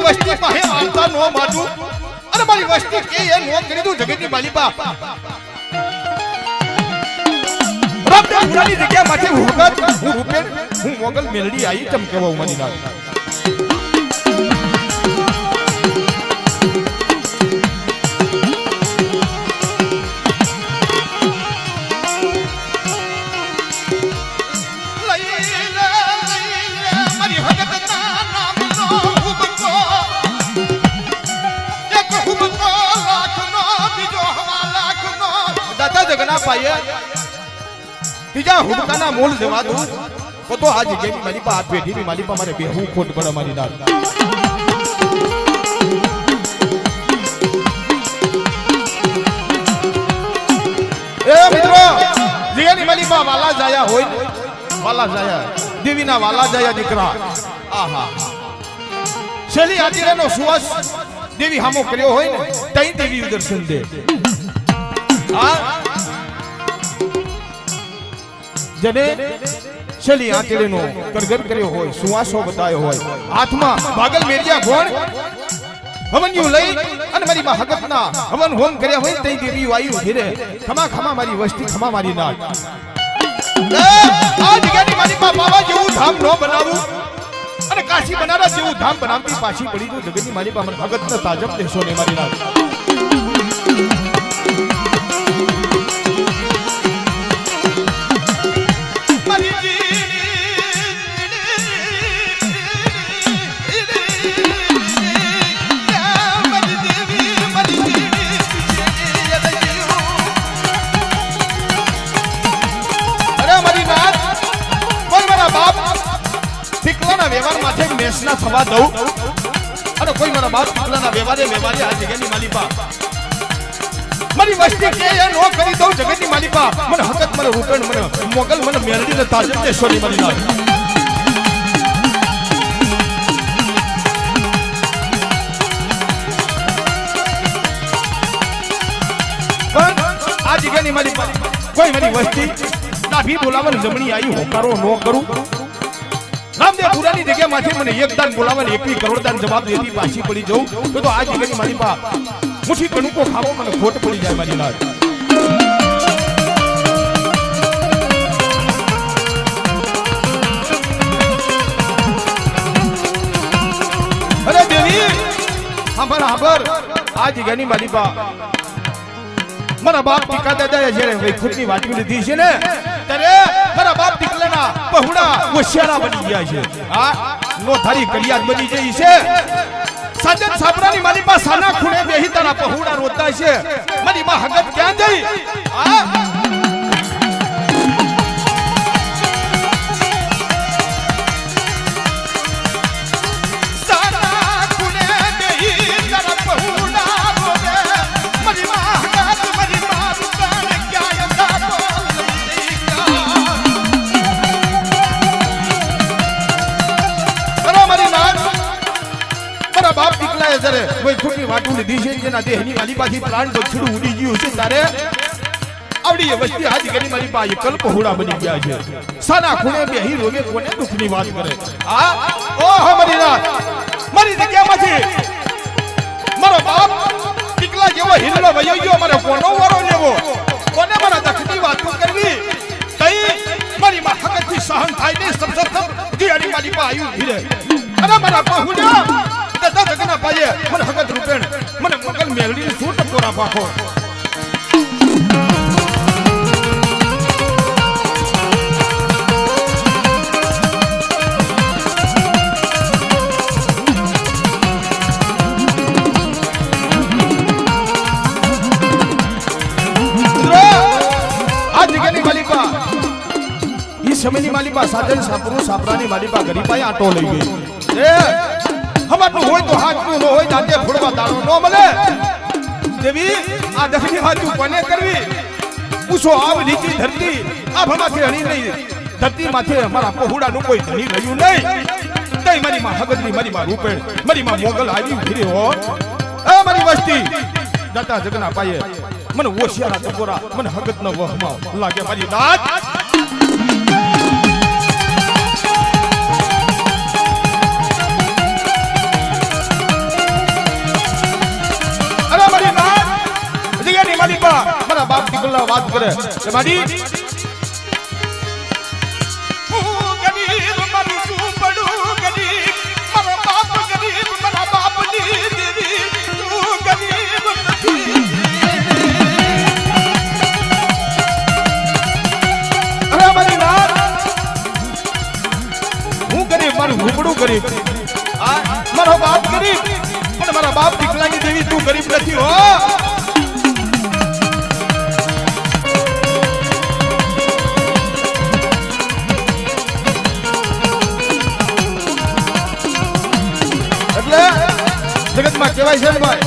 વસ્તી પાસે આવતા નો માડું અને મારી વસ્તી કે એ નો કરી દઉં જગતની માલિપા રબડા ઉડાની જગ્યા માથે હું રૂપેણ હું મોગલ મેલડી આવી ચમકેવા ઉમાની ના જગના પાયે ત્રીજા હુડકાના મૂળ જવા દઉં તો આ જગ્યાની માલિપા હાથ પેઢીની માલિપા મારે બેહું ખોટ પડે મારી ના એ મિત્રો જગ્યાની માલિપા વાલા જાયા હોય વાલા જાયા દેવીના વાલા જાયા દીકરા આહા શેલી આદિરાનો સુવાસ દેવી હામો કર્યો હોય ને તઈ દેવી દર્શન દે જને શેલી આંચળીનો કરગર કર્યો હોય સુવાસો બતાવ્યો હોય હાથમાં ભાગલ મેરિયા ગોણ હવન્યું લઈ અને મારી માં હગતના હવન હોમ કર્યા હોય તે દેવી વાયુ ઘેરે ખમા ખમા મારી વસ્તી ખમા મારી નાક આ જગ્યાની મારી માં બાબા જેવું ધામ ન બનાવું અને કાશી બનારસ જેવું ધામ બનાવતી પાછી પડી તો જગતની મારી માં હગતના તાજબ દેશો ને મારી નાક મેસના થવા દઉં અને કોઈ મારા બાપ દીકરાના વ્યવહારે આ જગ્યાની માલિપા મારી વસ્તી કે એ નો કરી દઉં જગતની માલિપા મને હકત મને રૂપેણ મને મોગલ મને મેરડી ને તાજબ દેશોની મારી નાખ પણ આ જગ્યાની માલિપા કોઈ મારી વસ્તી નાભી બોલાવવાની જમણી આવી હોકારો નો કરું રામદેવ પુરાની જગ્યા માંથી મને એક દાન બોલાવવાની 21 કરોડ દાન જવાબ દેતી પાછી પડી જઉં તો આ જગ્યાની મારી પા મુઠી કણુકો ખાવો મને ખોટ પડી જાય મારી નાક અરે દેવી હાબર આ જગ્યાની મારી પા મારા બાપ ટીકા દાદા જ્યારે વૈકુંઠની વાટકી લીધી છે ને ત્યારે મારા બાપ દીકરાના પहुડા હોશિયારા બની ગયા છે આ નો થારી કલિયાત બની જઈ છે સાજન સાપરાની મારી પાસે સાના ખૂણે બેહી તારા પहुડા રોતા છે મારી માં હગત ક્યાં જઈ આ બાપ દીકરાએ જ્યારે વૈકુંઠની વાટું લીધી છે જેના દેહની માલિપાથી પ્રાણ બક્ષડું ઉડી ગયું છે ત્યારે આવડી વસ્તી આ જગ્યાની માલિપા એકલ પહોળા બની ગયા છે સાના ખૂણે બેહી રોવે કોને દુઃખની વાત કરે આ ઓહો મારી રાત મારી જગ્યામાંથી મારો બાપ દીકરા જેવો હિરલો વયો ગયો મારે કોનો વારો લેવો કોને મારા દખની વાતો કરવી તઈ મારી માં હકતથી સહન થાય નહીં સમસમ જીયાની માલિપા આયુ હીરે અરે મારા પહોળા દાદા જગના પાયે મને હગત રૂપેણ મને મોગલ મેલડી શું ટકોરા પાખો આ જગ્યાની માલિપા ઈ સમયની માલિપા સાજન સાપરું સાપરાની માલિપા ગરીબાઈ આટો લઈ ગઈ એ હવારનું હોય તો હાથનું ન હોય દાંતે ફોડવા દાણો ન મળે દેવી આ દખની વાતું કોને કરવી પૂછો આવ નીચી ધરતી આ ભમાથી હણી નહીં ધરતી માથે અમારા પહોળાનું કોઈ ધણી રહ્યું નહીં તઈ મારી માં હગતની મારી માં રૂપેણ મારી માં મોગલ આવી ફીરે હો એ મારી વસ્તી દાતા જગના પાયે મને ઓશિયારા ટકોરા મને હગત ન વહમાં લાગે મારી દાત કરવા વાત કરે કે માડી ગરીબ મારો બાપ ગરીબ પણ મારા બાપ દીકરાની દેવી તું ગરીબ નથી હો એટલે જગતમાં કહેવાય છે ને ભાઈ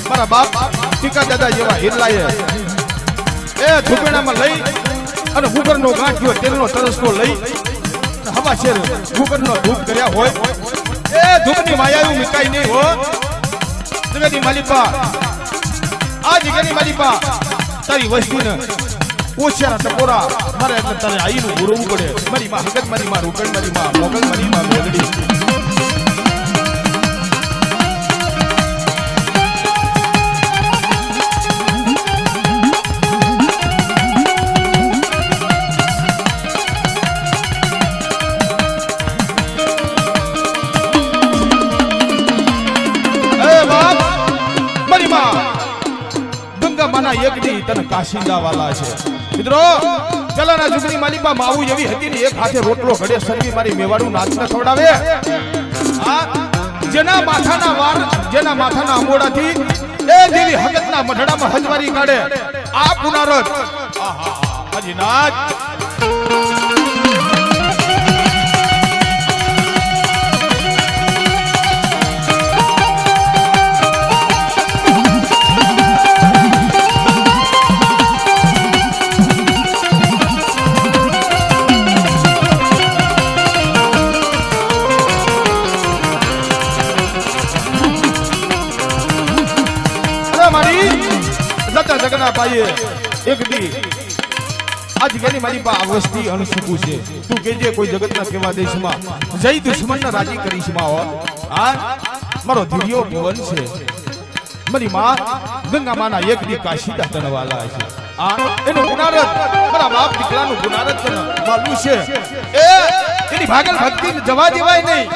મારા બાપ ટીકા દાદા જેવા હિરલાએ એ ઝૂંપડામાં લઈ અને ગુગરનો ગાંઠિયો તેલનો તરસકો લઈ હવા શેર ગુગરનો ધૂપ કર્યા હોય એ ધૂપની માયાયું મિકાઈ નહીં હો જગતની માલિપા આ જગ્યાની માલિપા તારી વસ્તીને ઓછાના ટકોરા મારે એટલે તારે આઈનું ગુરવું પડે મારી માં હકત મારી માં રૂકડ મારી માં મોગલ મારી માં મેલડી એકની તને કાશીદા વાલા છે મિત્રો પેલાના જુગની માલિકા માવું એવી હતી ને એક હાથે રોટલો ઘડે સરવી મારી મેવાડું નાચ ન ખવડાવે જેના માથાના અંગોડાથી એ દેવી હકતના મઢડામાં હજવારી કાઢે આ પુનારત હજી નાચ જગના પાયે એક દી આજ કેની મારી પા અવસ્થી અણસુકું છે તું કેજે કોઈ જગતના કેવા દેશમાં જય દુશ્મનને રાજી કરીશ માં હો આ મારો ધીરિયો ભવન છે મારી માં ગંગા માના એક દી કાશીદા તણવાલા છે આ એનું ગુનારત મારા બાપ દીકરાનું ગુનારત માલું છે એ એની ભાગલ ભક્તિ જવા દેવાય નહીં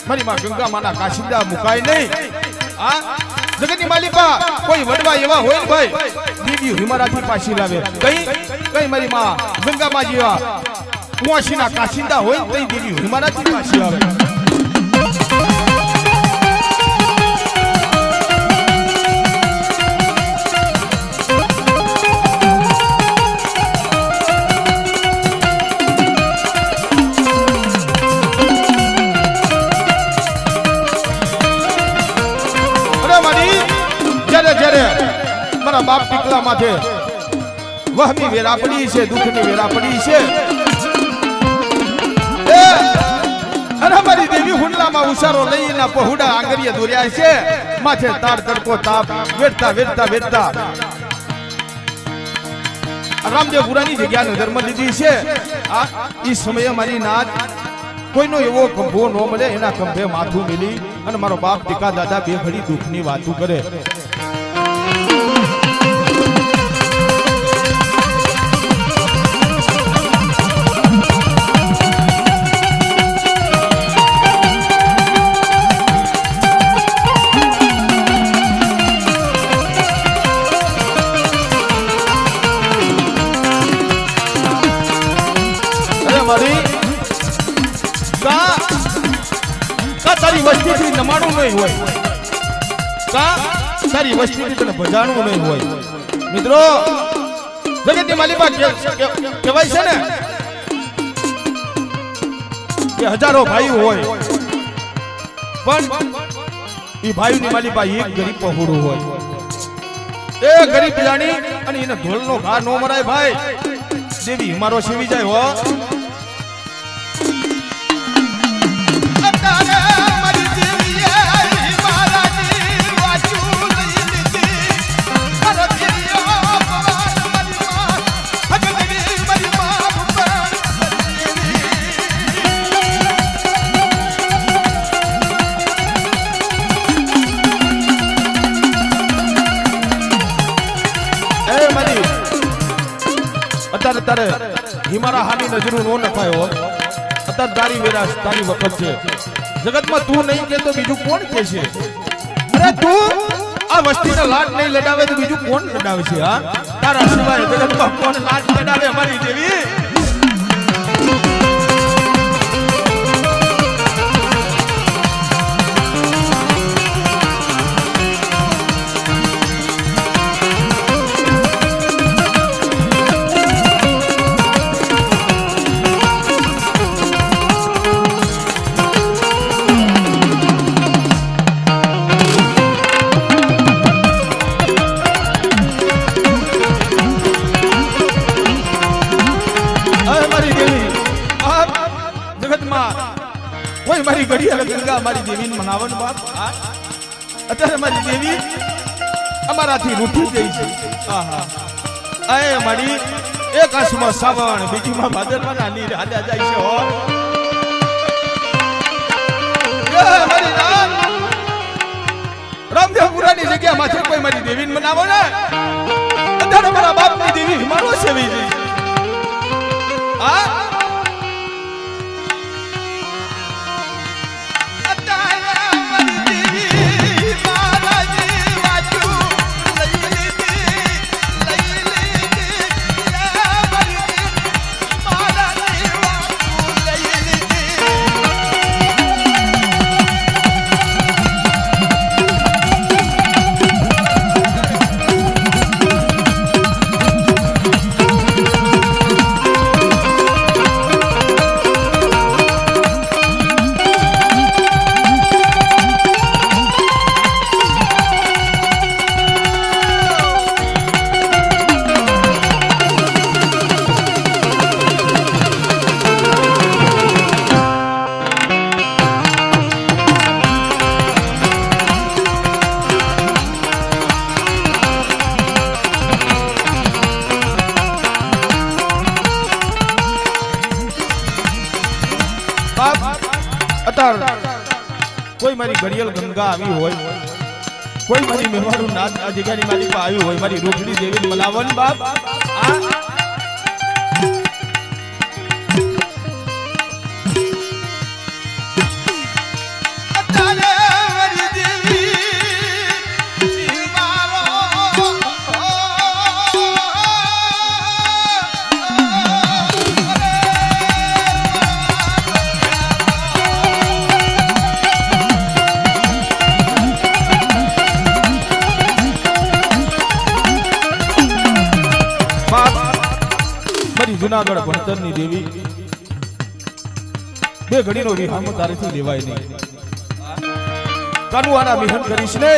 મારી માં ગંગા માના કાશીદા મુકાય નહીં આ જગતની માલિકા કોઈ વડવા એવા હોય ને ભાઈ દીદી હિમારાથી પાછી લાવે કઈ મારી માં ગંગામાં જેવા કુવાસીના કાશીદા હોય ને તઈ દીદી હિમારાથી પાછી આવે મારા બાપ દીકરા માથે વહમી વેરા પડી છે દુઃખની વેરા પડી છે અને મારી દેવી હુંડલામાં ઉસારો લઈને પહોડા આંગરીએ દોર્યા છે માથે તાર તડકો તાપ વેરતા રામદેવ પુરાની જગ્યાને ધર્મ લીધી છે આ ઈ સમયે મારી નાત કોઈનો એવો કંભો ન મળે એના કંભે માથું મિલી અને મારો બાપ દીકા દાદા બે ઘડી દુઃખની વાતું કરે તારી વસ્તીથી નમાણું નહીં હોય તારી વસ્તીથી તને ભજાણું નહીં હોય મિત્રો જગતની માલિકા કહેવાય છે ને કે હજારો ભાઈ હોય પણ એ ભાઈની માલિકા એક ગરીબ પહોળું હોય એ ગરીબ જાણી અને એને ઢોલનો ઘા ન મરાય ભાઈ દેવી મારો સેવી જાય હો અત્યારે તારે હિમારા હાની નજરું નો નખાયો અત્યારે તારી વેરાશ તારી વખત છે જગતમાં તું નહીં કે તો બીજું કોણ કે છે અરે તું આ વસ્તીને લાડ નહીં લડાવે તો બીજું કોણ લડાવે છે હા તારા સિવાય જગતમાં કોણ લાડ લડાવે અમારી દેવી કોઈ મારી ઘડિયાળ ગંગા મારી દેવીને મનાવન બાપ અત્યારે મારી દેવી અમારાથી રૂઠી ગઈ છે આહા આય મારી એક આંસુમાં સાવણ બીજીમાં ભાદરવાના નીર હાલ્યા જાય છે હો એ મારી રામદેવપુરાની જગ્યા માથે કોઈ મારી દેવીને મનાવો ને અત્યારે મારા બાપની દેવી મારો સેવી છે આ કોઈ મારી ઘડિયાળ ગંગા આવી હોય કોઈ મારી મેવાડું નાથ આ જગ્યાની મારી પાસે આવી હોય મારી રૂઠડી દેવી મનાવન બાપ આ જુનાગઢ ભણતરની દેવી બે ઘડીનો વિહામો તારેથી લેવાય નહીં કાનુઆના મિહન કરીશ ને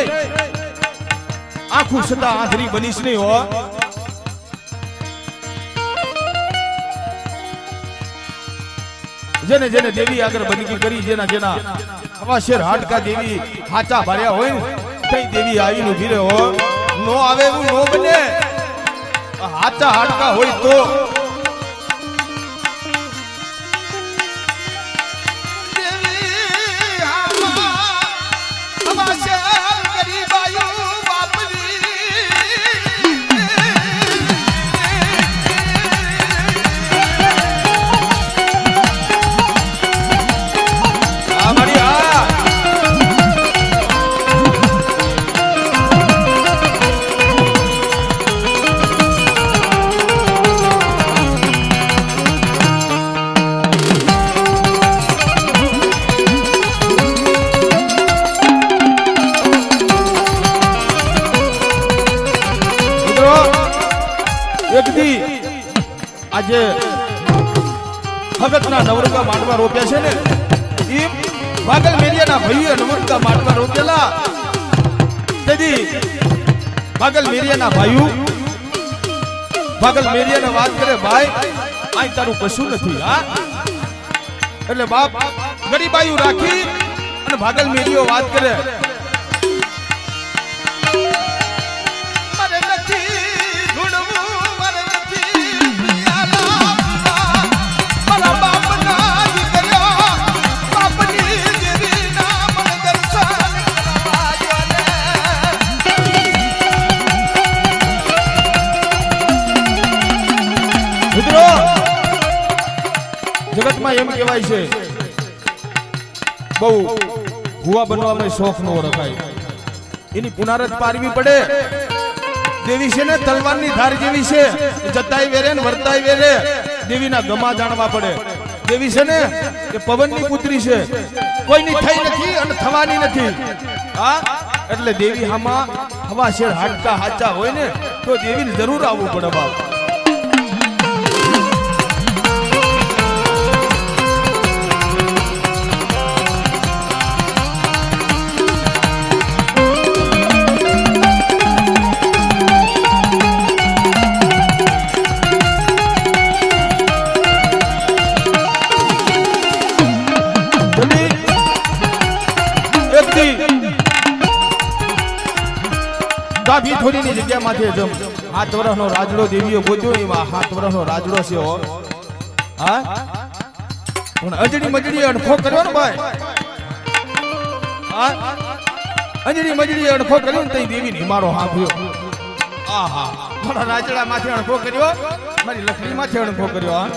આખું સદા આંધળી બનીશ નહીં હો જેને જેને દેવી આગળ બંદગી કરી જેના જેના આવા શેર હાડકા દેવી હાચા ભર્યા હોય ને કઈ દેવી આવીને ઉભી રહે હો નો આવે એવું નો બને હાચા હાડકા હોય તો આજે ભગતના નવરંગા માંડવા રોપ્યા છે ને એ ભાગલ મેરિયાના ભાઈએ નવરંગા માંડવા રોપેલા તેથી ભાગલ મેરિયાના ભાઈઓ ભાગલ મેરિયાને વાત કરે ભાઈ આ તારું કશું નથી હા એટલે બાપ ગરીબાયું રાખી અને ભાગલ મેરિયો વાત કરે શાસ્ત્રોમાં એમ કહેવાય છે બહુ ભુવા બનવામાં શોખ નો રખાય, એની પુનારત પારવી પડે. દેવી છે ને તલવારની ધાર જેવી છે, જતાય વેરે ને વર્તાય વેરે. દેવીના ગમા જાણવા પડે. દેવી છે ને કે પવનની પુત્રી છે, કોઈની થઈ નથી અને થવાની નથી. હા, એટલે દેવી હામાં હવા શેર હાડકા હાચા હોય ને તો દેવીને જરૂર આવવું પડે બાપ. ગાભી થોડીની જગ્યામાંથી જમ 7 વર્ષનો રાજડો દેવીઓ ગોત્યો, એમાં 7 વર્ષનો રાજડો છે હો. હા, પણ અજડી મજડી અણખો કર્યો ને ભાઈ. હા, અજડી મજડી અણખો કર્યો ને તઈ દેવી નિમારો હાંફ્યો. આહા, મારા રાજડા માથે અણખો કર્યો, મારી લખડી માથે અણખો કર્યો. હા,